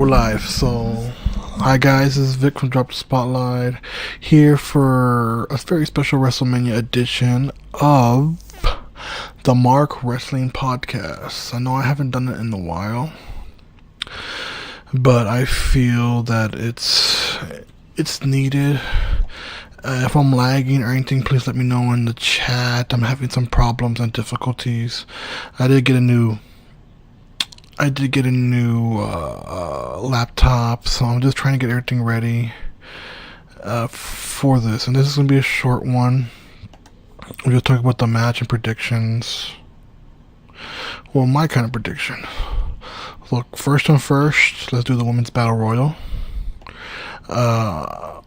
We're live. So, hi guys, this is Vic from Drop the Spotlight here for a very special WrestleMania edition of the Mark Wrestling Podcast. I know I haven't done it in a while, but I feel that it's needed. If I'm lagging or anything, please let me know in the chat. I'm having some problems and difficulties. I did get a new laptop, so I'm just trying to get everything ready for this. And this is going to be a short one. We're just talking about the match and predictions. Well, my kind of prediction. Look, first, let's do the Women's Battle Royal. I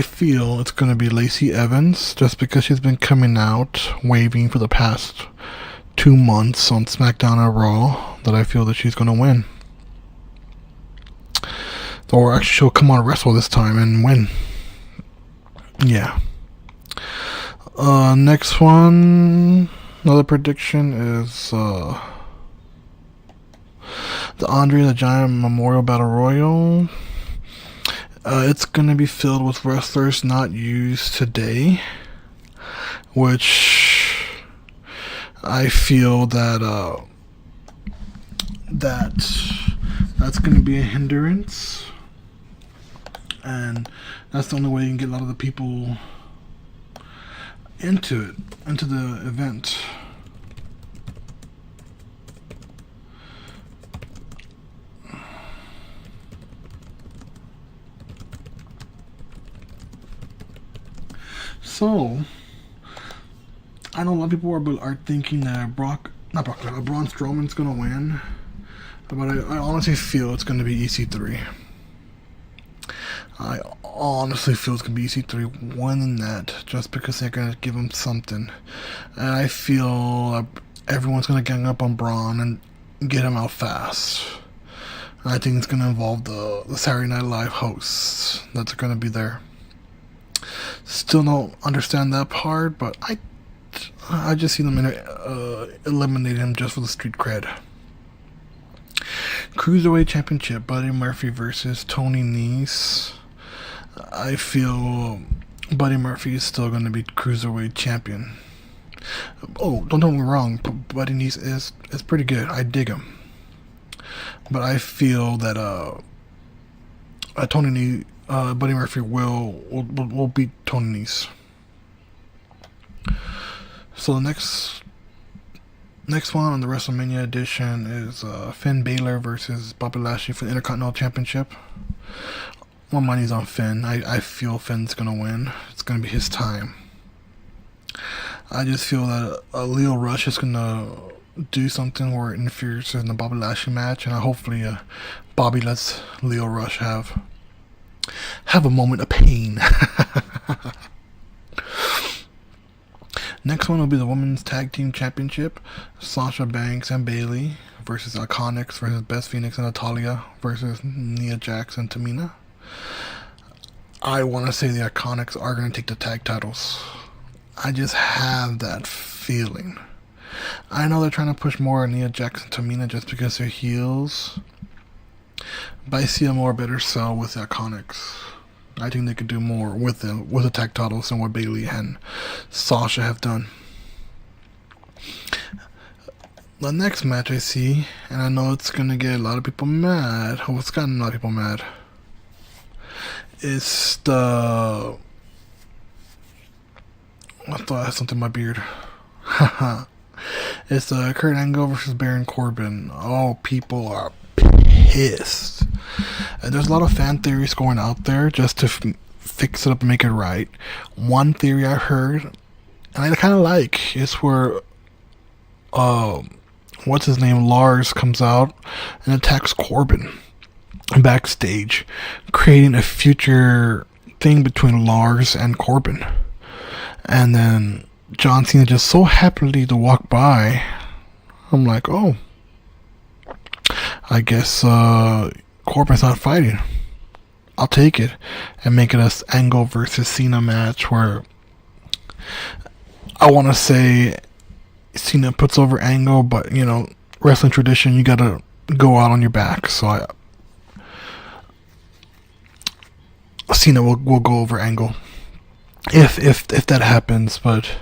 feel it's going to be Lacey Evans, just because she's been coming out waving for the past 2 months on SmackDown and Raw, that I feel that she's going to win. Or actually, she'll come on Wrestle this time and win. Yeah. Next one, another prediction is the Andre the Giant Memorial Battle Royal. It's going to be filled with wrestlers not used today, which I feel that that's going to be a hindrance, and that's the only way you can get a lot of the people into the event. So, I know a lot of people are thinking that Braun Strowman's gonna win, but I honestly feel it's gonna be EC3. I honestly feel it's gonna be EC3 winning that, just because they're gonna give him something, and I feel everyone's gonna gang up on Braun and get him out fast. And I think it's gonna involve the Saturday Night Live hosts that's gonna be there. Still don't understand that part, but I just see them eliminate him just for the street cred. Cruiserweight Championship, Buddy Murphy versus Tony Nese. I feel Buddy Murphy is still going to be Cruiserweight Champion. Oh, don't get me wrong, Buddy Nese is pretty good. I dig him. But I feel that Buddy Murphy will beat Tony Nese. So the next one on the WrestleMania edition is Finn Balor versus Bobby Lashley for the Intercontinental Championship. My money's on Finn. I feel Finn's gonna win. It's gonna be his time. I just feel that Leo Rush is gonna do something where it interferes in the Bobby Lashley match, and hopefully Bobby lets Leo Rush have a moment of pain. Next one will be the Women's Tag Team Championship. Sasha Banks and Bayley versus Iconics versus Beth Phoenix and Natalya versus Nia Jax and Tamina. I want to say the Iconics are going to take the tag titles. I just have that feeling. I know they're trying to push more on Nia Jax and Tamina just because they're heels, but I see a more better sell with the Iconics. I think they could do more with the tag titles than what Bayley and Sasha have done. The next match I see, and I know it's gonna get a lot of people mad. Oh, it's gotten a lot of people mad. It's the... I thought I had something in my beard. Haha. It's the Kurt Angle versus Baron Corbin. Oh, people are pissed. And there's a lot of fan theories going out there just to fix it up and make it right. One theory I heard, and I kind of like, is where what's his name, Lars, comes out and attacks Corbin backstage, creating a future thing between Lars and Corbin. And then John Cena just so happily to walk by. I'm like, oh, I guess Corbin's not fighting. I'll take it and make it a Angle versus Cena match where I want to say Cena puts over Angle, but wrestling tradition, you gotta go out on your back. So Cena will go over Angle. If that happens, but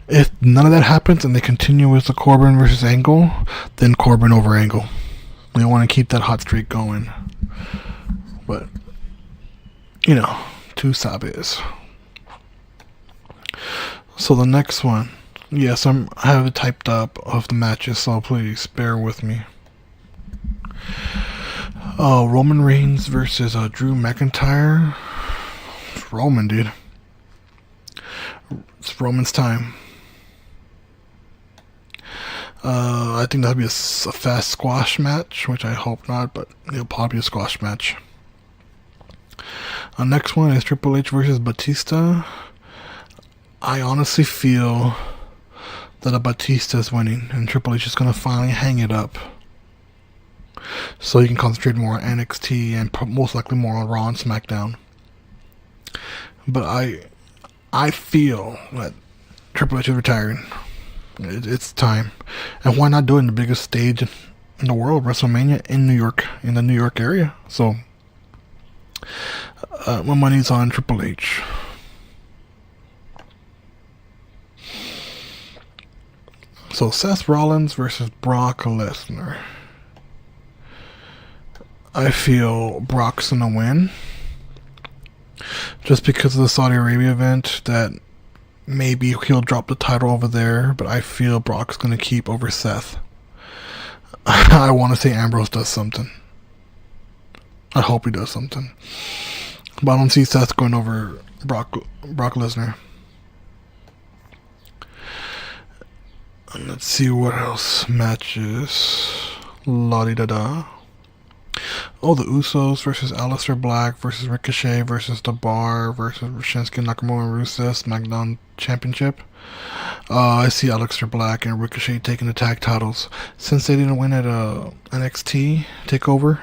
if none of that happens and they continue with the Corbin versus Angle, then Corbin over Angle. They want to keep that hot streak going. But, two sabes. So the next one. Yes, I have it typed up of the matches, so please bear with me. Roman Reigns versus Drew McIntyre. It's Roman, dude. It's Roman's time. I think that'll be a fast squash match, which I hope not, but it'll probably be a squash match. Next one is Triple H versus Batista. I honestly feel that Batista is winning, and Triple H is going to finally hang it up, so he can concentrate more on NXT and most likely more on Raw and SmackDown. But I feel that Triple H is retiring. It's time. And why not do it in the biggest stage in the world, WrestleMania, in New York, in the New York area? So, my money's on Triple H. So, Seth Rollins versus Brock Lesnar. I feel Brock's gonna win. Just because of the Saudi Arabia event, that maybe he'll drop the title over there, but I feel Brock's going to keep over Seth. I want to say Ambrose does something. I hope he does something. But I don't see Seth going over Brock Lesnar. And let's see what else matches. La-di-da-da. Oh, the Usos versus Aleister Black versus Ricochet versus The Bar versus Shinsuke Nakamura and Rusev SmackDown Championship. I see Aleister Black and Ricochet taking the tag titles. Since they didn't win at NXT TakeOver,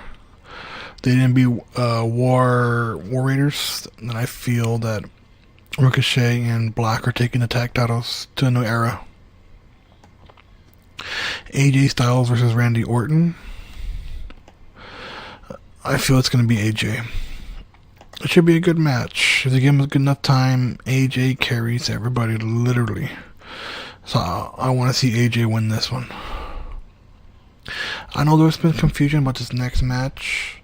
they didn't beat War Raiders, then I feel that Ricochet and Black are taking the tag titles to a new era. AJ Styles versus Randy Orton. I feel it's going to be AJ. It should be a good match. If they give him a good enough time, AJ carries everybody, literally. So I want to see AJ win this one. I know there's been confusion about this next match,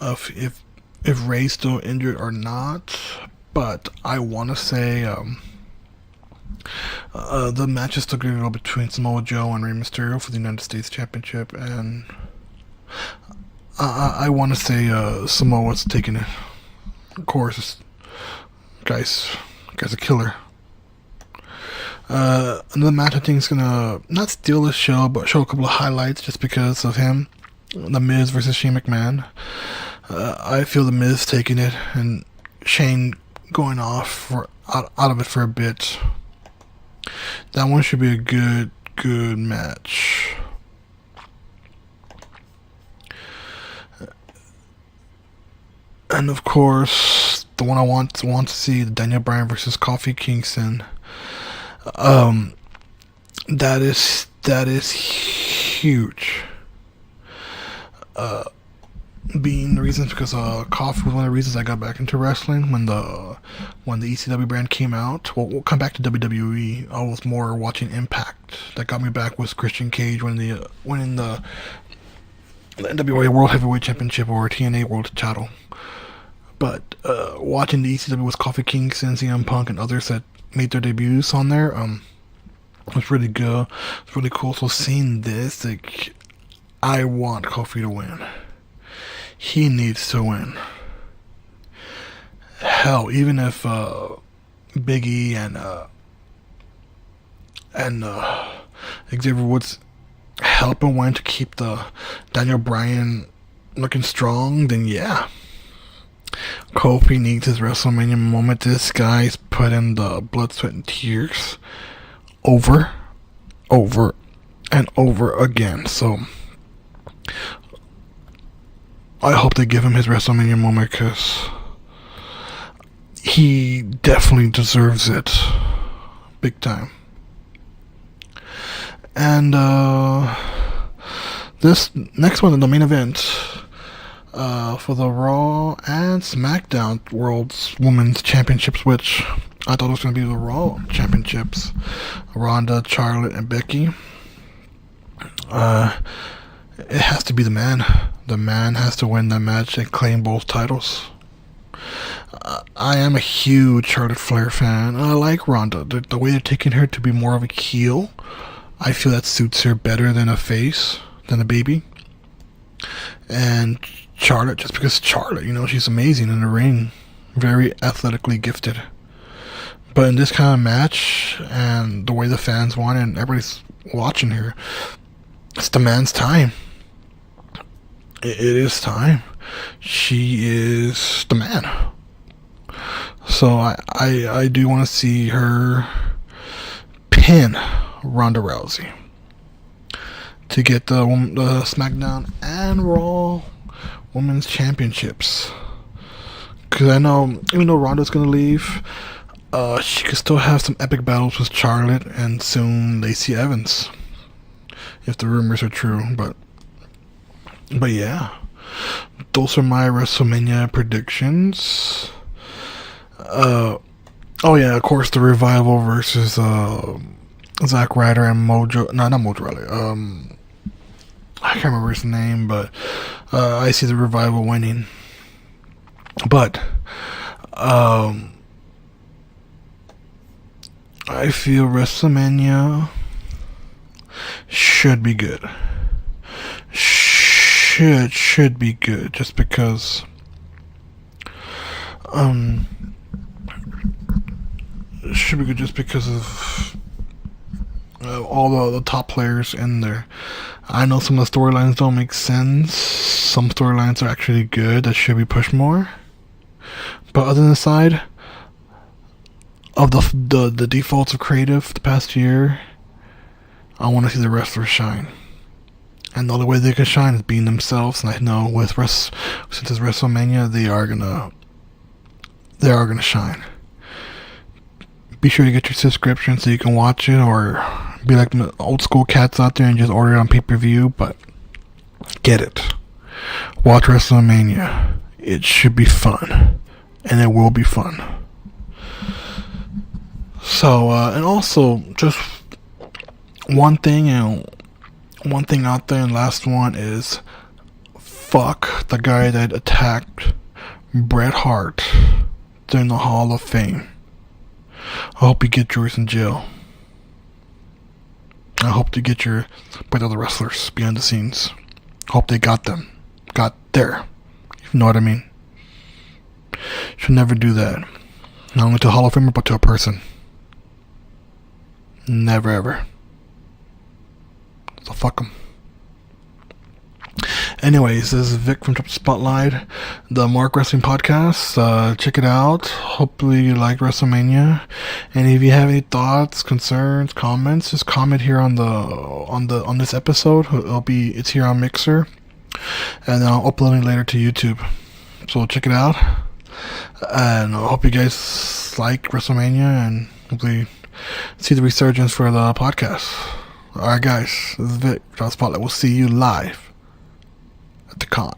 of if Ray's still injured or not, but I want to say the match is still going to go between Samoa Joe and Rey Mysterio for the United States Championship, and I want to say Samoa's taking it. Of course, guy's a killer. Another match I think is gonna not steal the show, but show a couple of highlights just because of him. The Miz versus Shane McMahon. I feel the Miz taking it and Shane going off out of it for a bit. That one should be a good match. And of course, the one I want to see, the Daniel Bryan versus Kofi Kingston. That is huge. Being the reasons because Kofi was one of the reasons I got back into wrestling when the ECW brand came out. Well, we'll come back to WWE. I was more watching Impact. That got me back was Christian Cage winning the NWA World Heavyweight Championship or TNA World Title. But watching the ECW with Kofi Kingston, CM Punk, and others that made their debuts on there, it was really good. It's really cool. So seeing this, like, I want Kofi to win. He needs to win. Hell, even if Big E and Xavier Woods help him win to keep the Daniel Bryan looking strong, then yeah. Kofi needs his WrestleMania moment. This guy's put in the blood, sweat, and tears over, and over again. So I hope they give him his WrestleMania moment because he definitely deserves it. Big time. And this next one in the main event, for the Raw and SmackDown World's Women's Championships, which I thought it was going to be the Raw Championships. Ronda, Charlotte, and Becky. It has to be the man. The man has to win that match and claim both titles. I am a huge Charlotte Flair fan. I like Ronda. The way they're taking her to be more of a heel, I feel that suits her better than a face, than a baby. And Charlotte, just because Charlotte, she's amazing in the ring. Very athletically gifted. But in this kind of match, and the way the fans want it, and everybody's watching her, it's the man's time. It is time. She is the man. So I do want to see her pin Ronda Rousey to get the SmackDown and Raw Women's Championships. Because I know, even though Ronda's going to leave, she could still have some epic battles with Charlotte and soon Lacey Evans, if the rumors are true. But yeah, those are my WrestleMania predictions. Oh yeah, of course, the Revival versus Zack Ryder and Mojo. No, not Mojo Rawley. I can't remember his name, but I see the Revival winning. But I feel WrestleMania should be good. Should be good, just because should be good just because of all the top players in there. I know some of the storylines don't make sense. Some storylines are actually good that should be pushed more. But other than the side of the defaults of creative the past year, I want to see the wrestlers shine. And the only way they can shine is being themselves. And I know since it's WrestleMania, they are gonna shine. Be sure to get your subscription so you can watch it, or be like the old school cats out there and just order it on pay-per-view. But get it. Watch WrestleMania. It should be fun, and it will be fun. So, and also just one thing out there, and last one is, fuck the guy that attacked Bret Hart during the Hall of Fame. I hope you get yours in jail. I hope to get your by the other wrestlers behind the scenes. Hope they got there. You know what I mean? Should never do that. Not only to a Hall of Famer, but to a person. Never ever. So fuck them. Anyways, this is Vic from Top Spotlight, the Mark Wrestling Podcast. Check it out. Hopefully you liked WrestleMania. And if you have any thoughts, concerns, comments, just comment here on this episode. It's here on Mixer, and I'll upload it later to YouTube. So check it out. And I hope you guys like WrestleMania, and hopefully see the resurgence for the podcast. Alright guys, this is Vic, Top Spotlight. We'll see you live at the con.